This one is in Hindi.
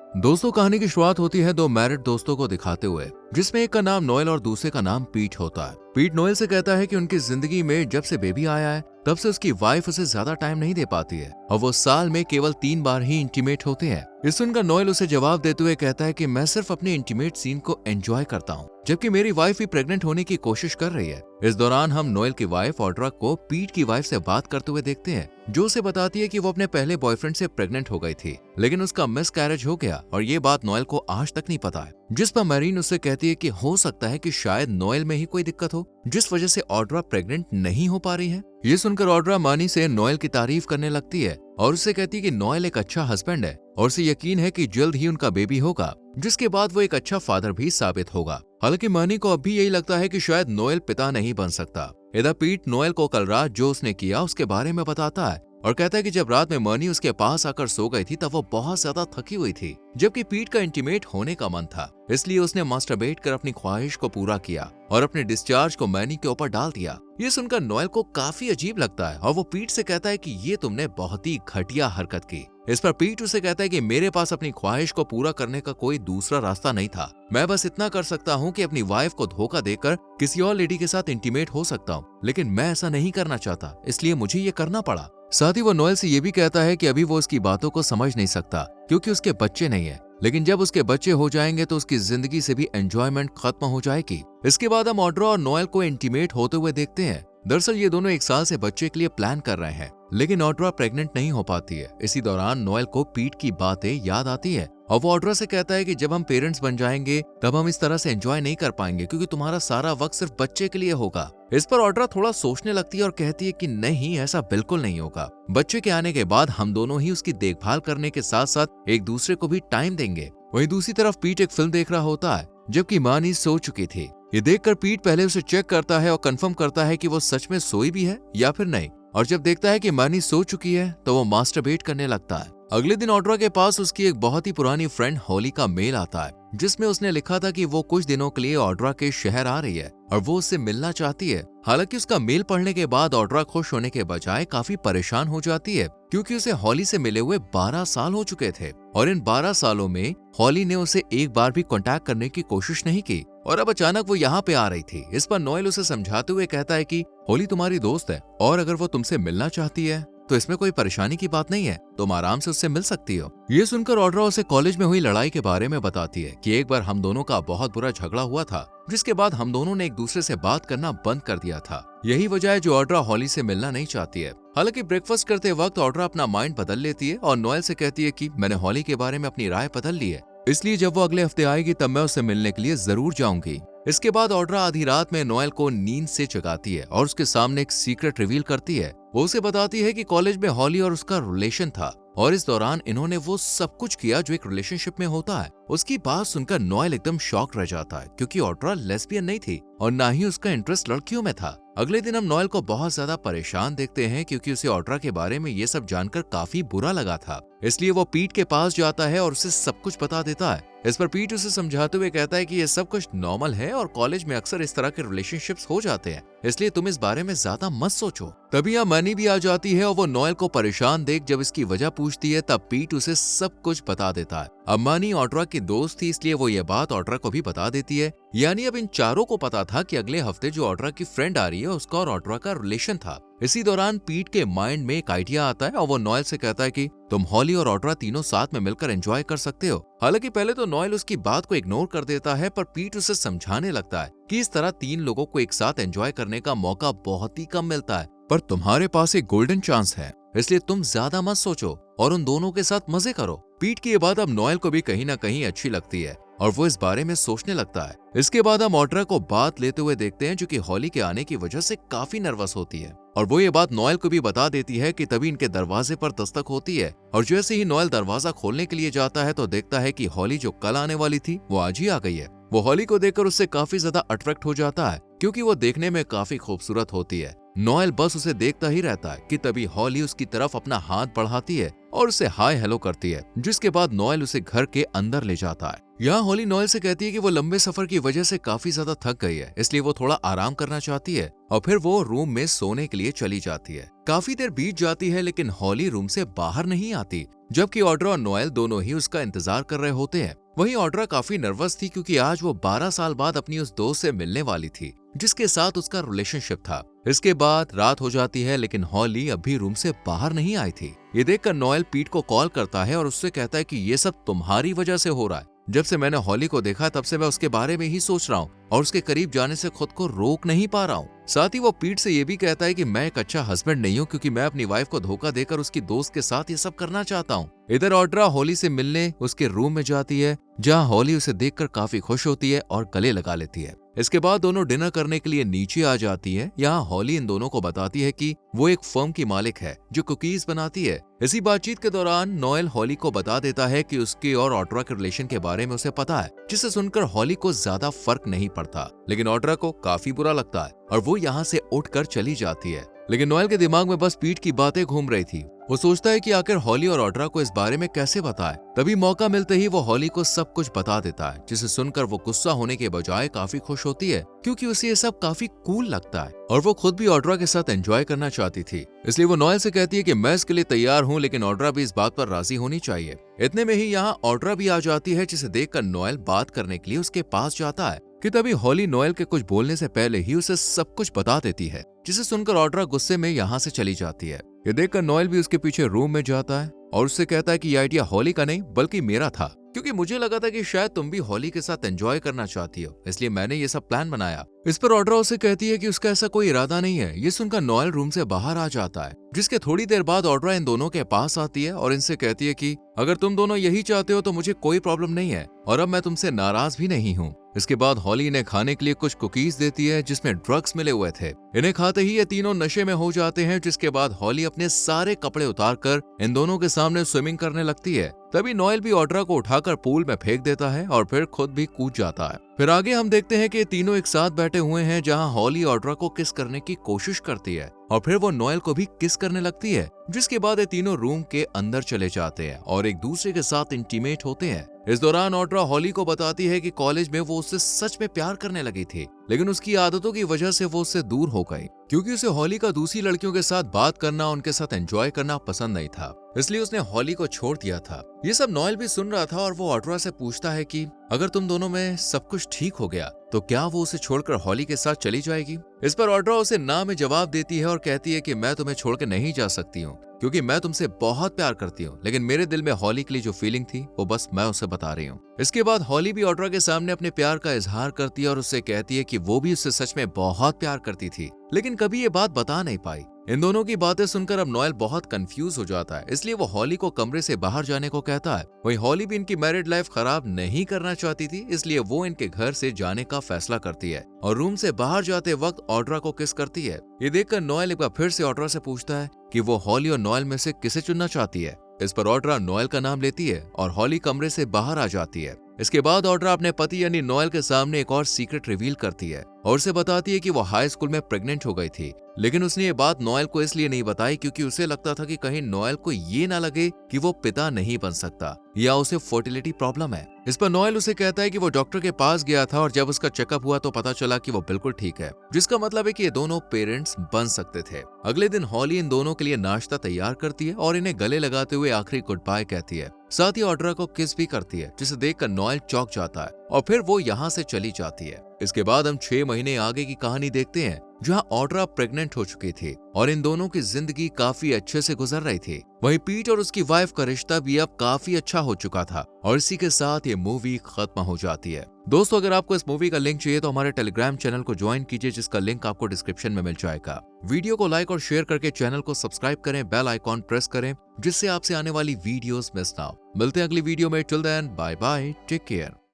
दोस्तों, कहानी की शुरुआत होती है दो मैरिड दोस्तों को दिखाते हुए, जिसमें एक का नाम नोएल और दूसरे का नाम पीट होता है। पीट नोएल से कहता है कि उनकी जिंदगी में जब से बेबी आया है तब से उसकी वाइफ उसे ज्यादा टाइम नहीं दे पाती है और वो साल में केवल 3 बार ही इंटीमेट होते हैं। इस सुनकर नोएल उसे जवाब देते हुए कहता है कि मैं सिर्फ अपने इंटीमेट सीन को एंजॉय करता हूँ, जबकि मेरी वाइफ भी प्रेग्नेंट होने की कोशिश कर रही है। इस दौरान हम नोएल की वाइफ ऑड्रा को पीट की वाइफ से बात करते हुए देखते हैं, जो उसे बताती है कि वो अपने पहले बॉयफ्रेंड से प्रेग्नेंट हो गई थी, लेकिन उसका मिस कैरेज हो गया और ये बात नोएल को आज तक नहीं पता है। जिस पर मैरीन उससे कहती है कि हो सकता है कि शायद नोएल में ही कोई दिक्कत हो, जिस वजह से ऑड्रा प्रेग्नेंट नहीं हो पा रही है। ये सुनकर ऑड्रा मानी से नोएल की तारीफ करने लगती है और उससे कहती है कि नोएल एक अच्छा हस्बैंड है और उसे यकीन है कि जल्द ही उनका बेबी होगा, जिसके बाद वो एक अच्छा फादर भी साबित होगा। हालांकि मानी को अब भी यही लगता है कि शायद नोएल पिता नहीं बन सकता। इधर पीट नोएल को कल रात जो उसने किया उसके बारे में बताता है और कहता है कि जब रात में मनी उसके पास आकर सो गई थी तब वो बहुत ज्यादा थकी हुई थी, जबकि पीट का इंटीमेट होने का मन था, इसलिए उसने मास्टरबेट कर अपनी ख्वाहिश को पूरा किया और अपने डिस्चार्ज को मैनी के ऊपर डाल दिया। ये सुनकर नोएल को काफी अजीब लगता है और वो पीट से कहता है कि ये तुमने बहुत ही घटिया हरकत की। इस पर पीट उसे कहता है कि मेरे पास अपनी ख्वाहिश को पूरा करने का कोई दूसरा रास्ता नहीं था, मैं बस इतना कर सकता हूँ कि अपनी वाइफ को धोखा देकर किसी और लेडी के साथ इंटीमेट हो सकता हूँ, लेकिन मैं ऐसा नहीं करना चाहता, इसलिए मुझे ये करना पड़ा। साथ ही वो नोएल से ये भी कहता है कि अभी वो उसकी बातों को समझ नहीं सकता क्योंकि उसके बच्चे नहीं है, लेकिन जब उसके बच्चे हो जाएंगे तो उसकी जिंदगी से भी एंजॉयमेंट खत्म हो जाएगी। इसके बाद हम ऑड्रा और नोएल को इंटीमेट होते हुए देखते हैं। दरअसल ये दोनों 1 साल से बच्चे के लिए प्लान कर रहे हैं, लेकिन ऑड्रा प्रेग्नेंट नहीं हो पाती है। इसी दौरान नोएल को पीट की बातें याद आती है और वो ऑड्रा से कहता है कि जब हम पेरेंट्स बन जाएंगे तब हम इस तरह से एंजॉय नहीं कर पाएंगे क्योंकि तुम्हारा सारा वक्त सिर्फ बच्चे के लिए होगा। इस पर ऑड्रा थोड़ा सोचने लगती है और कहती है कि नहीं, ऐसा बिल्कुल नहीं होगा। बच्चे के आने के बाद हम दोनों ही उसकी देखभाल करने के साथ साथ एक दूसरे को भी टाइम देंगे। वहीं दूसरी तरफ पीट एक फिल्म देख रहा होता है, जबकि मानी सो चुकी थी। ये देखकर पीट पहले उसे चेक करता है और कंफर्म करता है कि वो सच में सोई भी है या फिर नहीं, और जब देखता है कि मानी सो चुकी है तो वो मास्टरबेट करने लगता है। अगले दिन ऑड्रा के पास उसकी एक बहुत ही पुरानी फ्रेंड हॉली का मेल आता है, जिसमें उसने लिखा था कि वो कुछ दिनों के लिए ऑड्रा के शहर आ रही है और वो उससे मिलना चाहती है। हालांकि उसका मेल पढ़ने के बाद ऑड्रा खुश होने के बजाय काफी परेशान हो जाती है क्योंकि उसे हॉली से मिले हुए 12 साल हो चुके थे और इन 12 सालों में हॉली ने उसे एक बार भी कांटेक्ट करने की कोशिश नहीं की और अब अचानक वो यहाँ पे आ रही थी। इस पर नोएल उसे समझाते हुए कहता है कि हॉली तुम्हारी दोस्त है और अगर वो तुमसे मिलना चाहती है तो इसमें कोई परेशानी की बात नहीं है, तुम आराम से उससे मिल सकती हो। ये सुनकर ऑड्रा उसे कॉलेज में हुई लड़ाई के बारे में बताती है कि एक बार हम दोनों का बहुत बुरा झगड़ा हुआ था, जिसके बाद हम दोनों ने एक दूसरे से बात करना बंद कर दिया था। यही वजह है जो ऑड्रा हॉली से मिलना नहीं चाहती है। हालांकि ब्रेकफास्ट करते वक्त ऑड्रा अपना माइंड बदल लेती है और नोएल से कहती है कि मैंने हॉली के बारे में अपनी राय बदल ली है, इसलिए जब वो अगले हफ्ते आएगी तब मैं उससे मिलने के लिए जरूर जाऊंगी। इसके बाद ऑड्रा आधी रात में नोएल को नींद से जगाती है और उसके सामने एक सीक्रेट रिवील करती है। वो उसे बताती है कि कॉलेज में हॉली और उसका रिलेशन था और इस दौरान इन्होंने वो सब कुछ किया जो एक रिलेशनशिप में होता है। उसकी बात सुनकर नोएल एकदम शॉक रह जाता है क्योंकि ऑड्रा लेस्बियन नहीं थी और ना ही उसका इंटरेस्ट लड़कियों में था। अगले दिन हम नोएल को बहुत ज्यादा परेशान देखते हैं क्योंकि उसे ऑड्रा के बारे में ये सब जानकर काफी बुरा लगा था, इसलिए वो पीट के पास जाता है और उसे सब कुछ बता देता है। इस पर पीट उसे समझाते हुए कहता है कि ये सब कुछ नॉर्मल है और कॉलेज में अक्सर इस तरह के रिलेशनशिप्स हो जाते हैं, इसलिए तुम इस बारे में ज्यादा मत सोचो। तभी यहाँ मनी भी आ जाती है और वो नोएल को परेशान देख जब इसकी वजह पूछती है तब पीट उसे सब कुछ बता देता है। अब मनी ऑड्रा की दोस्त थी, इसलिए वो ये बात ऑड्रा को भी बता देती है। यानी अब इन चारों को पता था कि अगले हफ्ते जो ऑड्रा की फ्रेंड आ रही है उसका और ऑड्रा का रिलेशन था। इसी दौरान पीट के माइंड में एक आइडिया आता है और वो नोएल से कहता है कि तुम हॉली और ऑड्रा तीनों साथ में मिलकर एंजॉय कर सकते हो। हालांकि पहले तो नोएल उसकी बात को इग्नोर कर देता है, पर पीट उसे समझाने लगता है कि इस तरह 3 लोगों को एक साथ एंजॉय करने का मौका बहुत ही कम मिलता है, पर तुम्हारे पास एक गोल्डन चांस है, इसलिए तुम ज्यादा मत सोचो और उन दोनों के साथ मजे करो। पीट की ये बात अब नोएल को भी कहीं ना कहीं अच्छी लगती है और वो इस बारे में सोचने लगता है। इसके बाद हम ऑड्रा को बात लेते हुए देखते हैं जो कि हॉली के आने की वजह से काफी नर्वस होती है और वो ये बात नोएल को भी बता देती है कि तभी इनके दरवाजे पर दस्तक होती है और जैसे ही नोएल दरवाजा खोलने के लिए जाता है तो देखता है कि हॉली जो कल आने वाली थी वो आज ही आ गई है। वो हॉली को देखकर उससे काफी ज्यादा अट्रैक्ट हो जाता है क्योंकि वो देखने में काफी खूबसूरत होती है। नोएल बस उसे देखता ही रहता है कि तभी हॉली उसकी तरफ अपना हाथ बढ़ाती है और उसे हाय हेलो करती है, जिसके बाद नोएल उसे घर के अंदर ले जाता है। यहाँ हॉली नोएल से कहती है कि वो लंबे सफर की वजह से काफी ज्यादा थक गई है, इसलिए वो थोड़ा आराम करना चाहती है और फिर वो रूम में सोने के लिए चली जाती है। काफी देर बीत जाती है लेकिन हॉली रूम से बाहर नहीं आती, जबकि ऑड्रा और नोएल दोनों ही उसका इंतजार कर रहे होते हैं। वहीं ऑड्रा काफी नर्वस थी क्योंकि आज वो 12 साल बाद अपनी उस दोस्त से मिलने वाली थी जिसके साथ उसका रिलेशनशिप था। इसके बाद रात हो जाती है लेकिन हॉली अभी रूम से बाहर नहीं आई थी। ये देखकर नोएल पीट को कॉल करता है और उससे कहता है कि ये सब तुम्हारी वजह से हो रहा है। जब से मैंने हॉली को देखा तब से मैं उसके बारे में ही सोच रहा हूँ और उसके करीब जाने से खुद को रोक नहीं पा रहा हूँ। साथ ही वो पीट से ये भी कहता है कि मैं एक अच्छा हस्बैंड नहीं हूँ क्योंकि मैं अपनी वाइफ को धोखा देकर उसकी दोस्त के साथ ये सब करना चाहता हूँ। इधर ऑड्रा हॉली से मिलने उसके रूम में जाती है, जहाँ हॉली उसे देखकर काफी खुश होती है और गले लगा लेती है। इसके बाद दोनों डिनर करने के लिए नीचे आ जाती है। यहाँ हॉली इन दोनों को बताती है कि वो एक फर्म की मालिक है जो कुकीज बनाती है। इसी बातचीत के दौरान नोएल हॉली को बता देता है कि उसके और ऑड्रा के रिलेशन के बारे में उसे पता है, जिसे सुनकर हॉली को ज्यादा फर्क नहीं पड़ता, लेकिन ऑड्रा को काफी बुरा लगता है और वो यहाँ से उठकर चली जाती है। लेकिन नोएल के दिमाग में बस पीट की बातें घूम रही थी। वो सोचता है कि आखिर हॉली और ऑड्रा को इस बारे में कैसे बताए। तभी मौका मिलते ही वो हॉली को सब कुछ बता देता है, जिसे सुनकर वो गुस्सा होने के बजाय काफी खुश होती है क्योंकि उसे ये सब काफी कूल लगता है और वो खुद भी ऑड्रा के साथ एंजॉय करना चाहती थी। इसलिए वो नोएल से कहती है कि मैं इसके लिए तैयार हूँ, लेकिन ऑड्रा भी इस बात पर राजी होनी चाहिए। इतने में ही यहाँ ऑड्रा भी आ जाती है, जिसे देखकर नोएल बात करने के लिए उसके पास जाता है कि तभी हॉली नोएल के कुछ बोलने से पहले ही उसे सब कुछ बता देती है, जिसे सुनकर ऑड्रा गुस्से में यहाँ से चली जाती है। ये देखकर नोएल भी उसके पीछे रूम में जाता है और उससे कहता है कि यह आइडिया हॉली का नहीं बल्कि मेरा था, क्योंकि मुझे लगा था कि शायद तुम भी हॉली के साथ एंजॉय करना चाहती हो, इसलिए मैंने ये सब प्लान बनाया। इस पर ऑड्रा उसे कहती है कि उसका ऐसा कोई इरादा नहीं है। ये सुनकर नोएल रूम से बाहर आ जाता है, जिसके थोड़ी देर बाद ऑड्रा इन दोनों के पास आती है और इनसे कहती है कि अगर तुम दोनों यही चाहते हो तो मुझे कोई प्रॉब्लम नहीं है और अब मैं तुमसे नाराज भी नहीं हूँ। इसके बाद हॉली इन्हें खाने के लिए कुछ कुकीज देती है जिसमें ड्रग्स मिले हुए थे। इन्हें खाते ही ये तीनों नशे में हो जाते हैं, जिसके बाद हॉली अपने सारे कपड़े उतारकर इन दोनों के सामने स्विमिंग करने लगती है। तभी नोएल भी ऑड्रा को उठाकर पूल में फेंक देता है और फिर खुद भी कूद जाता है। फिर आगे हम देखते हैं कि तीनों एक साथ बैठे हुए हैं, जहां हॉली ऑड्रा को किस करने की कोशिश करती है और फिर वो नोएल को भी किस करने लगती है, जिसके बाद ये तीनों रूम के अंदर चले जाते हैं और एक दूसरे के साथ इंटीमेट होते हैं। इस दौरान ऑड्रा हॉली को बताती है कि कॉलेज में वो उससे सच में प्यार करने लगी थी, लेकिन उसकी आदतों की वजह से वो उससे दूर हो गई क्योंकि उसे हॉली का दूसरी लड़कियों के साथ बात करना, उनके साथ एंजॉय करना पसंद नहीं था, इसलिए उसने हॉली को छोड़ दिया था। ये सब नोएल भी सुन रहा था और वो ऑड्रा से पूछता है कि अगर तुम दोनों में सब कुछ ठीक हो गया तो क्या वो उसे छोड़कर हॉली के साथ चली जाएगी। इस पर ऑड्रा उसे ना में जवाब देती है और कहती है कि मैं तुम्हें छोड़ के नहीं जा सकती हूँ क्योंकि मैं तुमसे बहुत प्यार करती हूँ, लेकिन मेरे दिल में हॉली के लिए जो फीलिंग थी वो बस मैं उसे बता रही हूँ। इसके बाद हॉली भी ऑड्रा के सामने अपने प्यार का इजहार करती है और उससे कहती है कि वो भी उससे सच में बहुत प्यार करती थी, लेकिन कभी ये बात बता नहीं पाई। इन दोनों की बातें सुनकर अब नोएल बहुत कंफ्यूज हो जाता है, इसलिए वो हॉली को कमरे से बाहर जाने को कहता है। वहीं हॉली भी इनकी मैरिड लाइफ खराब नहीं करना चाहती थी, इसलिए वो इनके घर से जाने का फैसला करती है और रूम से बाहर जाते वक्त ऑड्रा को किस करती है। ये देखकर नोएल एक बार फिर से ऑड्रा से पूछता है कि वो हॉली और नोएल में से किसे चुनना चाहती है। इस पर ऑड्रा नोएल का नाम लेती है और हॉली कमरे से बाहर आ जाती है। इसके बाद ऑड्रा अपने पति यानी नोएल के सामने एक और सीक्रेट रिवील करती है और उसे बताती है कि वो हाई स्कूल में प्रेग्नेंट हो गई थी, लेकिन उसने ये बात नोएल को इसलिए नहीं बताई क्योंकि उसे लगता था कि कहीं नोएल को ये ना लगे कि वो पिता नहीं बन सकता या उसे फर्टिलिटी प्रॉब्लम है। इस पर नोएल उसे कहता है कि वो डॉक्टर के पास गया था और जब उसका चेकअप हुआ तो पता चला कि वो बिल्कुल ठीक है, जिसका मतलब है कि ये दोनों पेरेंट्स बन सकते थे। अगले दिन हॉली इन दोनों के लिए नाश्ता तैयार करती है और इन्हें गले लगाते हुए आखिरी गुड बाय कहती है। साथ ही ऑड्रा को किस भी करती है, जिसे देखकर नोएल चौंक जाता है और फिर वो यहाँ से चली जाती है। इसके बाद हम 6 महीने आगे की कहानी देखते हैं, जहाँ ऑड्रा प्रेग्नेंट हो चुकी थी और इन दोनों की जिंदगी काफी अच्छे से गुजर रही थी। वहीं पीट और उसकी वाइफ का रिश्ता भी अब काफी अच्छा हो चुका था और इसी के साथ ये मूवी खत्म हो जाती है। दोस्तों, अगर आपको इस मूवी का लिंक चाहिए तो हमारे टेलीग्राम चैनल को ज्वाइन कीजिए, जिसका लिंक आपको डिस्क्रिप्शन में मिल जाएगा। वीडियो को लाइक और शेयर करके चैनल को सब्सक्राइब करें, बेल आइकॉन प्रेस करें, जिससे आपसे आने वाली वीडियोस मिस ना हो। मिलते हैं अगली वीडियो में। Till then bye bye, take care.